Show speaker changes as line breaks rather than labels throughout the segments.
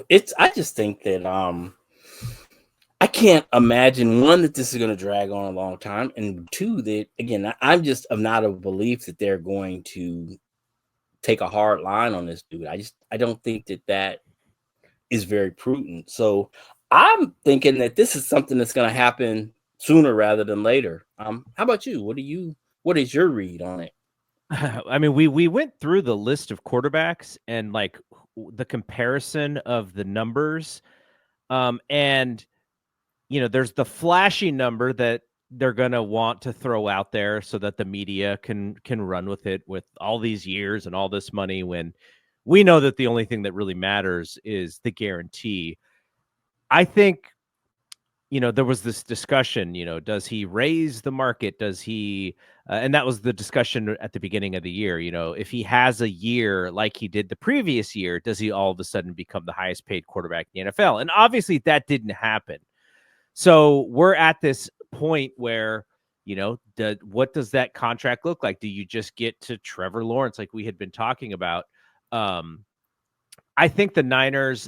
I just think that I can't imagine one that this is going to drag on a long time, and two that again I'm just of not of belief that they're going to take a hard line on this dude. I don't think that is very prudent. So I'm thinking that this is something that's going to happen sooner rather than later. How about you? What is your read on it?
I mean, we went through the list of quarterbacks and like the comparison of the numbers. And there's the flashy number that they're gonna want to throw out there so that the media can run with it with all these years and all this money when we know that the only thing that really matters is the guarantee. I think there was this discussion, does he raise the market? Does he, and that was the discussion at the beginning of the year, if he has a year like he did the previous year, does he all of a sudden become the highest paid quarterback in the NFL? And obviously that didn't happen. So we're at this point where, what does that contract look like? Do you just get to Trevor Lawrence like we had been talking about? I think the Niners,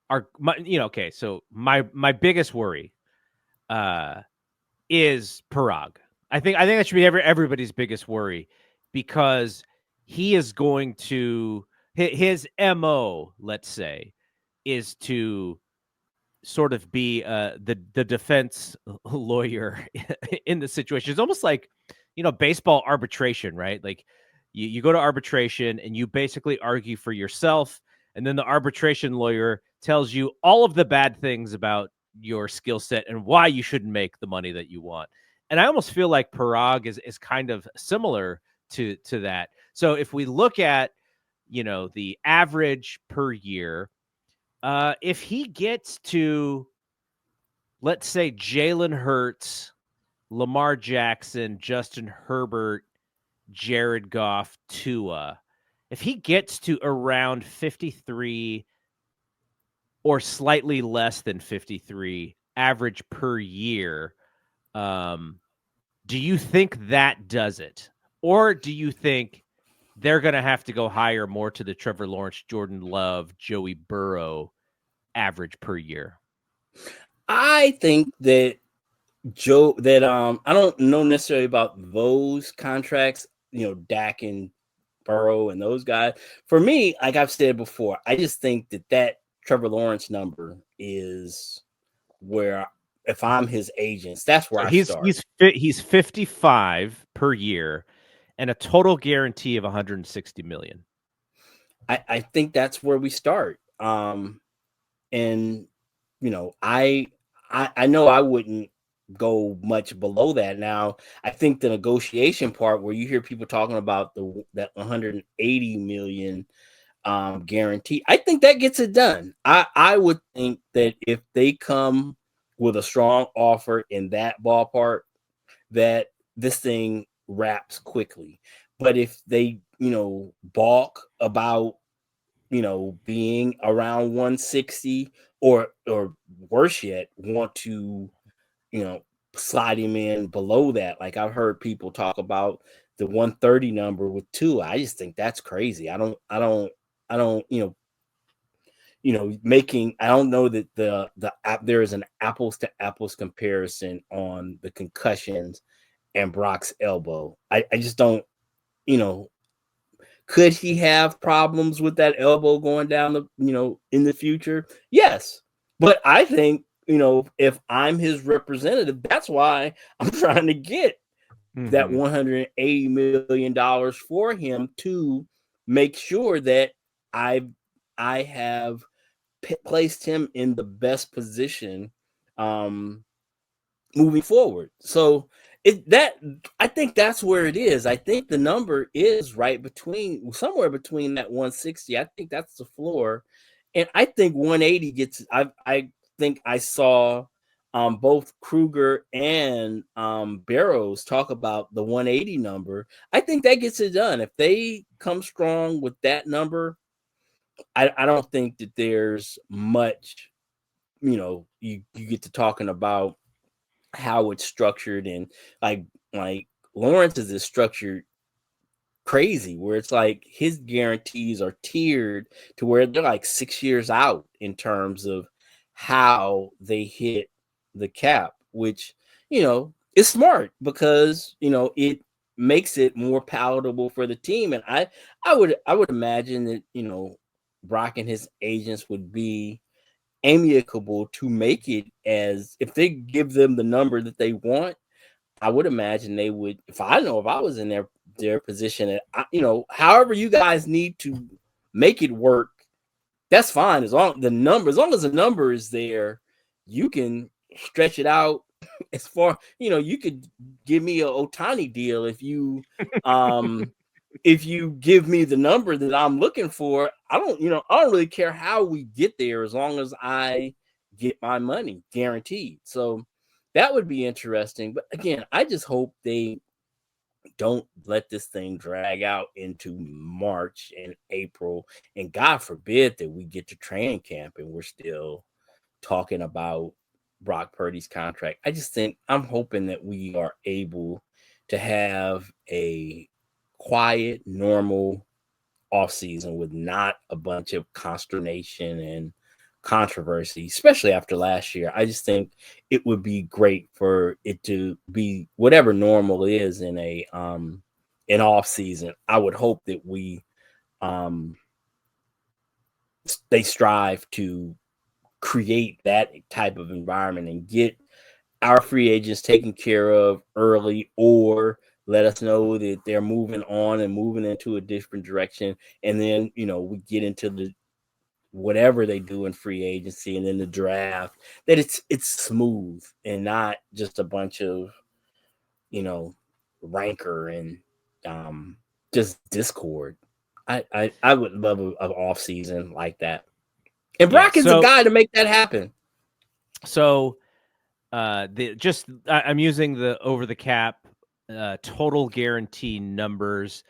are okay. So my biggest worry is Parag. I think that should be everybody's biggest worry because he is going to his MO, let's say, is to sort of be the defense lawyer in the situation. It's almost like baseball arbitration, right? Like you go to arbitration and you basically argue for yourself, and then the arbitration lawyer tells you all of the bad things about your skill set and why you shouldn't make the money that you want. And I almost feel like Parag is kind of similar to that. So if we look at the average per year, if he gets to, let's say, Jalen Hurts, Lamar Jackson, Justin Herbert, Jared Goff, Tua, if he gets to around 53 or slightly less than 53 average per year, do you think that does it? Or do you think they're going to have to go higher, more to the Trevor Lawrence, Jordan Love, Joey Burrow average per year?
I think that I don't know necessarily about those contracts, Dak and Burrow and those guys. For me, like I've said before, I just think that Trevor Lawrence number is where, if I'm his agents, that's where
So
I start.
he's 55 per year and a total guarantee of 160 million.
I think that's where we start. And I know I wouldn't go much below that. Now, I think the negotiation part where you hear people talking about that 180 million guarantee, I think that gets it done. I would think that if they come with a strong offer in that ballpark, that this thing wraps quickly. But if they, balk about, being around 160 or worse yet, want to, slide him in below that. Like I've heard people talk about the 130 number with two. I just think that's crazy. I don't, making, I don't know that there is an apples to apples comparison on the concussions and Brock's elbow. I just don't, you know, could he have problems with that elbow going down in the future? Yes. But I think, if I'm his representative, that's why I'm trying to get that $180 million for him, to make sure that I I have placed him in the best position um moving forward. So I think that's where it is. I think the number is right between, somewhere between that 160. I think that's the floor. And I think 180 gets, I think I saw both Kruger and Barrows talk about the 180 number. I think that gets it done. If they come strong with that number, I don't think that there's much, you get to talking about how it's structured, and like Lawrence's is structured crazy where it's like his guarantees are tiered to where they're like 6 years out in terms of how they hit the cap, which, is smart because, it makes it more palatable for the team. And I would imagine that, Brock and his agents would be amicable to make it, as if they give them the number that they want. I would imagine they would, if I was in their position, and however you guys need to make it work, that's fine. As long as the number is there, you can stretch it out as far. You could give me a Otani deal if you give me the number that I'm looking for. I don't really care how we get there, as long as I get my money guaranteed. So that would be interesting. But again, I just hope they don't let this thing drag out into March and April. And God forbid that we get to training camp and we're still talking about Brock Purdy's contract. I'm hoping that we are able to have a quiet, normal offseason with not a bunch of consternation and controversy, especially after last year. I just think it would be great for it to be whatever normal is in an off season. I would hope that they strive to create that type of environment and get our free agents taken care of early, or let us know that they're moving on and moving into a different direction. And then, we get into the whatever they do in free agency and then the draft, that it's smooth and not just a bunch of, rancor and just discord. I would love an off season like that. And
Yeah.
Brock is the guy to make that happen.
So I'm using the over the cap total guarantee numbers.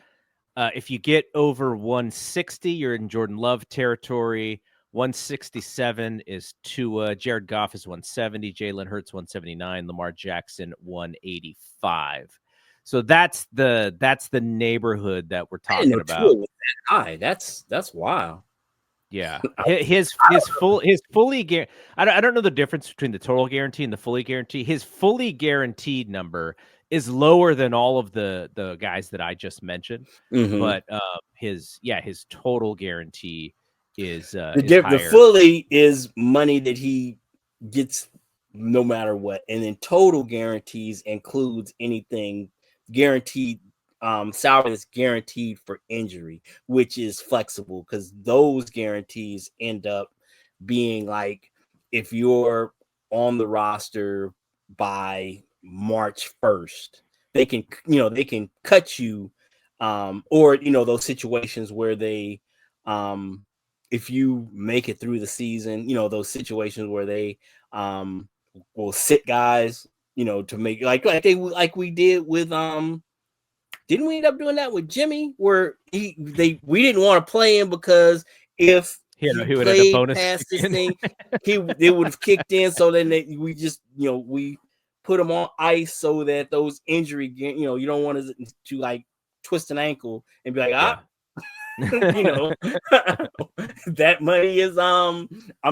If you get over 160, you're in Jordan Love territory. 167 is Tua. Jared Goff is 170. Jalen Hurts 179. Lamar Jackson 185. So that's the neighborhood that we're talking about.
Tua was that high. That's wild.
Yeah, his fully guaranteed. I don't know the difference between the total guarantee and the fully guarantee. His fully guaranteed number is lower than all of the guys that I just mentioned, but his total guarantee is higher.
The fully is money that he gets no matter what, and then total guarantees includes anything guaranteed, salary that's guaranteed for injury, which is flexible, because those guarantees end up being like, if you're on the roster by March 1st, they can cut you, or those situations where they if you make it through the season, those situations where they will sit guys, to make like we did with didn't we end up doing that with Jimmy, where we didn't want to play him because if he
would
played
bonus
past this thing, it would have kicked in. So then we just we put him on ice so that those injury, you don't want to like twist an ankle and be like, that money is I'm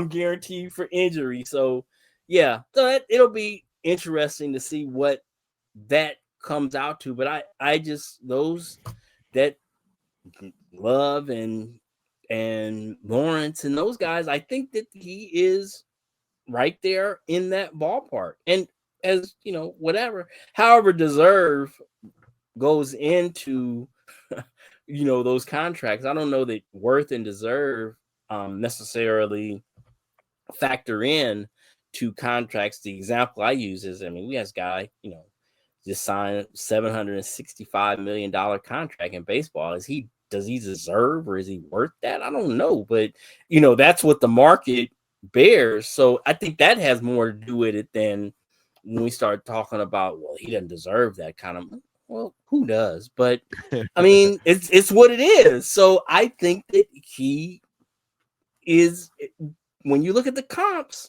guaranteed for injury. So yeah, so it'll be interesting to see what that comes out to. But I just, those that Love and Lawrence and those guys, I think that he is right there in that ballpark. And as whatever, however deserve goes into those contracts. I don't know that worth and deserve necessarily factor in to contracts. The example I use is, we have this guy, just signed $765 million contract in baseball. Does he deserve, or is he worth that? I don't know, but that's what the market bears. So I think that has more to do with it than when we start talking about, well, he doesn't deserve that kind of. Well, who does? But it's what it is. So I think that he is, when you look at the comps,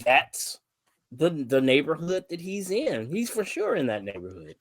that's the neighborhood that he's in. He's for sure in that neighborhood.